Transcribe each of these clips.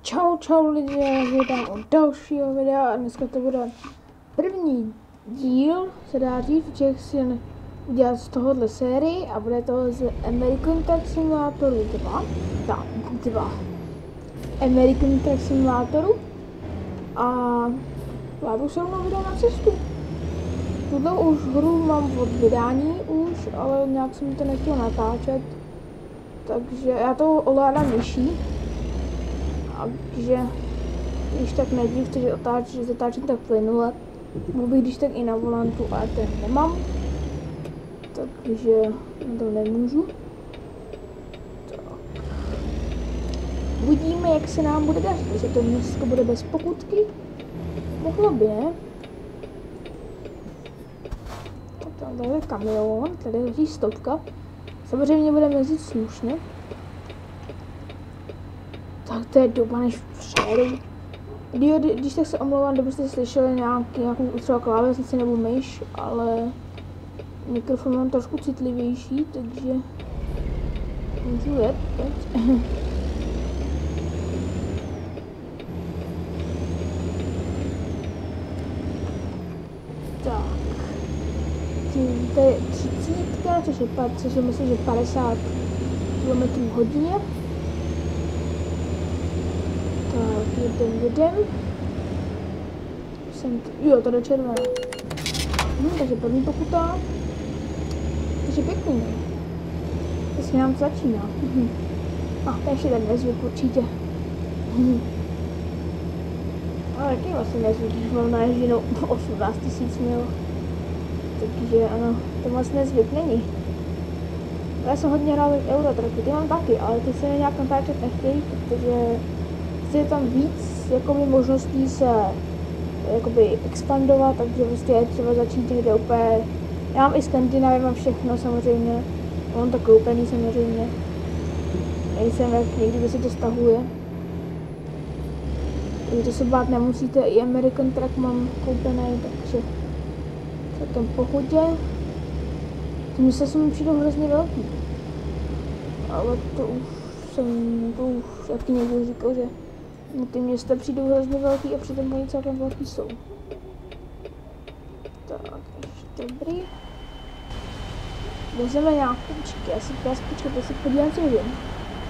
Čau lidi, já vítám u dalšího videa a dneska to bude první díl, se dá říct, že chci udělat z tohohle sérii a bude to z American Truck Simulatoru 2. American Truck Simulatoru a já budu se mnou vydal na cestu. Tuhle už hru mám od vydání už, ale nějak jsem to nechtěl natáčet, takže já to ovládám myší. Takže když tak nedívte, že zatáčím tak plynule, mohl bych když tak i na volantu, ale ten nemám, takže to nemůžu. Tak. Uvidíme, jak se nám bude dařit, jestli to dneska bude bez pokutky, mohlo by, ne? Tady je kamion, tady leží stovka, samozřejmě budeme jezdit slušně. Tak to je doba, než přejedu. Když tak se omlouvám, kdybyste slyšeli nějakou třeba klávesnici nebo myš, ale mikrofon mám trošku citlivější, takže můžu jet teď. Tak. To je 30, což je myslím, že 50 km/h. Jedem. Jo, to jde červená. Takže první pokuta. Takže pěkný. To se nám začíná. To ještě ten nezvyk určitě. Ale jaký vlastně nezvyk, když mám naježděnou 18 000 mil. Takže ano, to moc nezvyk není. Já jsem hodně hrál Eurotracky, ty mám taky, ale ty se nějak natáčet nechtějí, protože je tam víc jakoby možností se jakoby expandovat, takže prostě je třeba začít někde úplně. Já mám i Skandinávii, mám všechno samozřejmě, mám to koupený samozřejmě, nejsem jak někdy si to stahuje, takže to se bát nemusíte, i American Truck mám koupený, takže celkem v pohodě. Ty místa se mi přijdou hrozně velký, ale to už taky někdo říkal, že ty města přijdou hrozně velký a přitom oni celkem velký jsou. Tak, ještě dobrý. Vezeme nějakou, počkej, já si podívám, co vidím.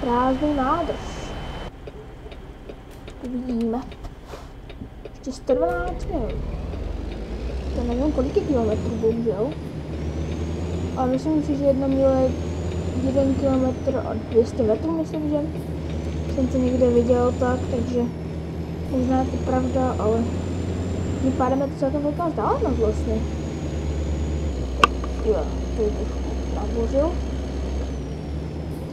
Prázdnou nádrž. Uvidíme. Ještě 112 minut. To nevím, kolik je kilometrů, bohužel. Ale myslím si, že 1 mile je 1 kilometr a 200 metrů, myslím, že jsem to někde viděl tak, takže možná je to pravda, ale tím pádem je to celkem velká vzdálenost vlastně. Jo, to je trošku nabořil.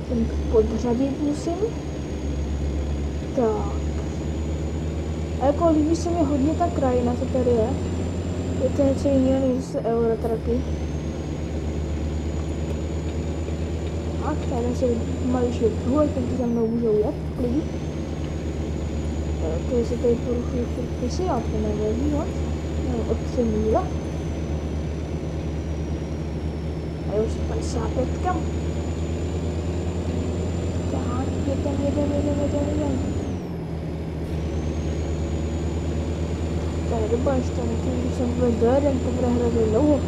Ten podřadit musím. Tak. A jako líbí se mi hodně ta krajina, co tady je. Je to něco jiného než zase Eurotracky. Tak, tady se malíš vrchol, takže za mnou můžou jet, klidí. To se tady porušují předpisy, ale to nevadí moc. Mám od 3 míle. A je už 55. Tak, jedem. To je doba ještě, když jsem vůbec dojedem, to bude hrozně dlouho.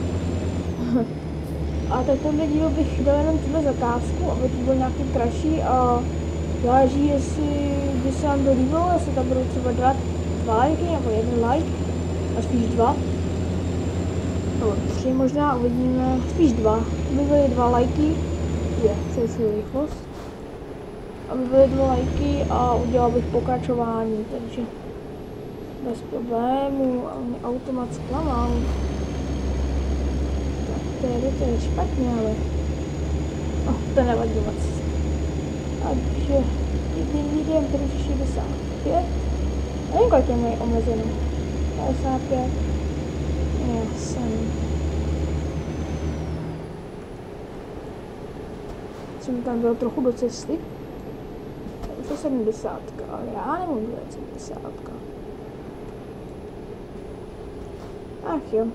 A tak tohle díl bych dal jenom tuhle zakázku, aby to byl nějaký kratší a záleží, jestli by se vám to líbilo, jestli tam budou třeba 2 lajky nebo 1 like, a spíš 2. Nebo 3 možná, uvidíme, spíš 2. Aby byly 2 lajky, přesuju rychlost. Aby byly 2 lajky a udělal bych pokračování, takže bez problémů a mě automat zklamal. To je špatně, ale to nevadí moc. Takže jdem tady 65. Nevím, kolik je moje omezený. 55. Já jsem tam byl trochu do cesty. To je 70, ale já nemůžu dělat 70. Ach jo.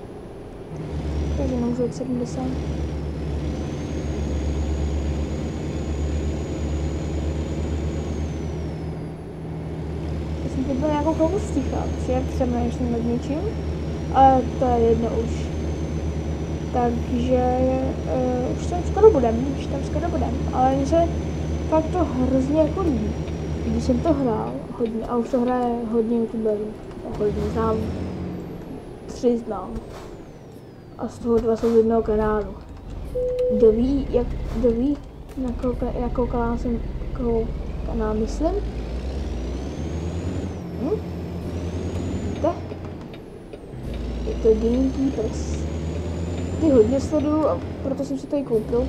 Takže nemůžu jít 70. teď byl nějakou chvilku sticha, protože přemýšlím nad něčím, ale to je jedno už. Takže už tam skoro budem, ale mně se fakt to hrozně jako líbí. Když jsem to hrál hodně, a už to hraje hodně youtuberů, hodně znám, 3 znám. A z toho 2 jsou z jednoho kanálu. Kdo ví, jakou kanál myslím? Je to Gamekeepers. Ty hodně sleduju a proto jsem si to i koupil.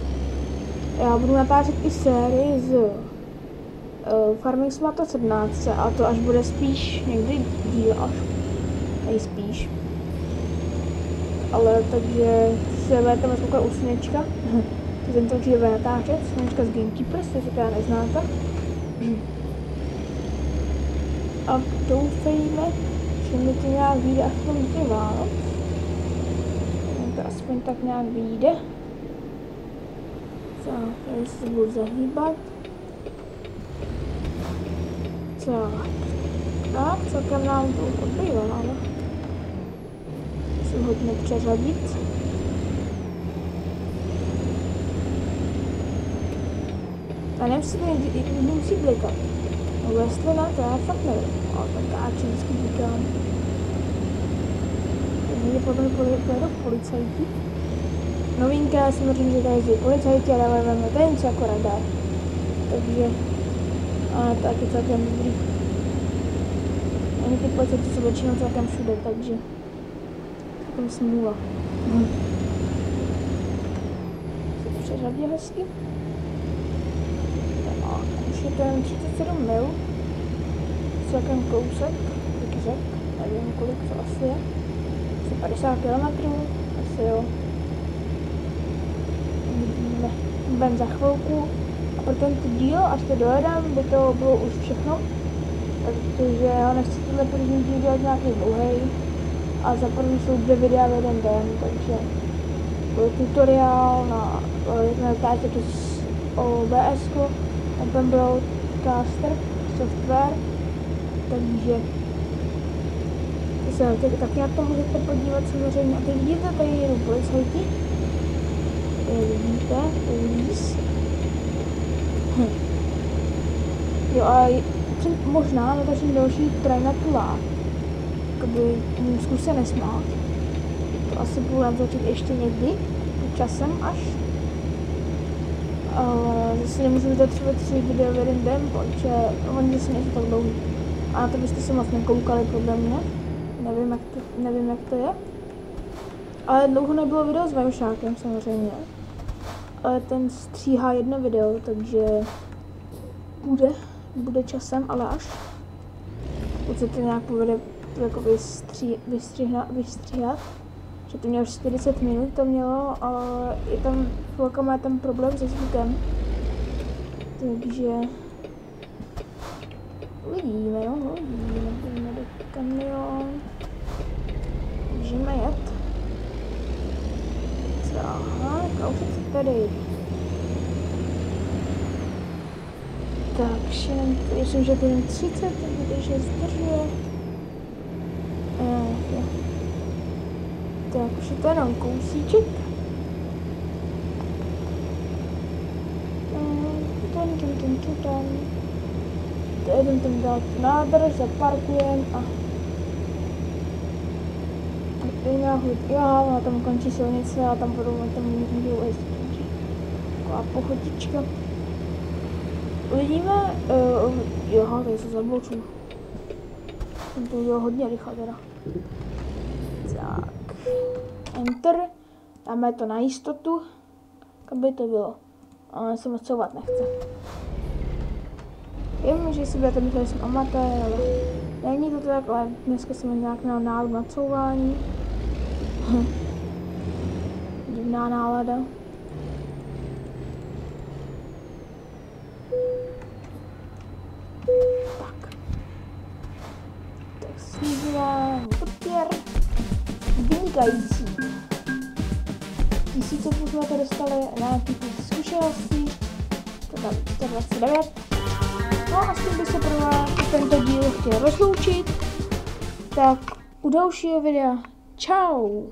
Já budu natáčet i sérii z Farming Simulator 17, a to až bude spíš někdy díl, až nejspíš. Ale takže se budete moc koukat u Slunečka. Jsem to určitě bude natáčet, Slunečka z Gamekeepers, jestli teda neznáte. A doufejme, že mi to nějak vyjde aspoň ty Vánoc. To aspoň tak nějak vyjde. Tady se budu zahýbat. Tak, celkem nám to odbývá, ale musím hodně přeřadit. A nevím, jestli to musí blikat. No jestli ne, to já fakt nevím. Ale tak já vždycky blikám. Takže potom pojedu policajti. Novinka, samozřejmě, že tady jezdí policajti, ale dáváme to něco jako radar. Takže, ale to je celkem dobrý. Ani ty policajti jsou většinou celkem všude, takže celkem smůla. Se to přeřadí hezky. No, už je to jen 37 mil. Celkem kousek, taky řek, nevím kolik to asi je. Asi 50 km, asi jo. Budeme za chvilku a pro tento díl, až to dojedám, by to bylo už všechno, protože já nechci tenhle první díl dělat nějaký dlouhej a za první jsou 2 videa v jeden den, takže byl tutoriál na natáčet přes OBS, Open Broadcaster software, takže se taky na to můžete podívat samozřejmě. A teď vidíte, tady jedu policajti. Vidíte, uvíz. Jo, a možná natočím další try na tu lák. Jakoby zkusě nesmát. To asi budu natočit ještě někdy, časem až. Ale zase nemůžu vydat třeba 3 videa v jeden den, protože oni zase nejsou tak dlouhý. A na to byste se moc nekoukali podle mě. Nevím jak to je. Ale dlouho nebylo video s Vajušákem samozřejmě. Ale ten stříhá jedno video, takže bude časem, ale až. Pokud se to nějak povede jako vystříhat. Že to mělo 40 minut, to mělo, ale je tam chvilka má ten problém se zvukem. Takže uvidíme, jo, uvidíme do kamion. Můžeme jet. Aha, kousek tady. Takže, myslím, že to je 30, takže zdržuje. Tak už je to jenom kousíček. Jdem tam dát nádrž, zaparkujeme a jo, tam končí silnice a tam budou můžou jezdit. Taková pochotička. Uvidíme, jo, tady se zabloču. Jsem to udělal hodně rychle teda. Tak, enter, dáme to na jistotu, aby to bylo, ale se moc couvat nechce. Vím, že si budete myslet, že jsem amatér, ale není to tak, ale dneska jsem nějak měl náladu na couvání. Divná nálada. Tak snížíme papír. Vynikající. 1000 jsme to dostali, nějaký zkušeností. To tam 129. No a s tím by se pro tento díl chtěl rozloučit, tak u dalšího videa čau.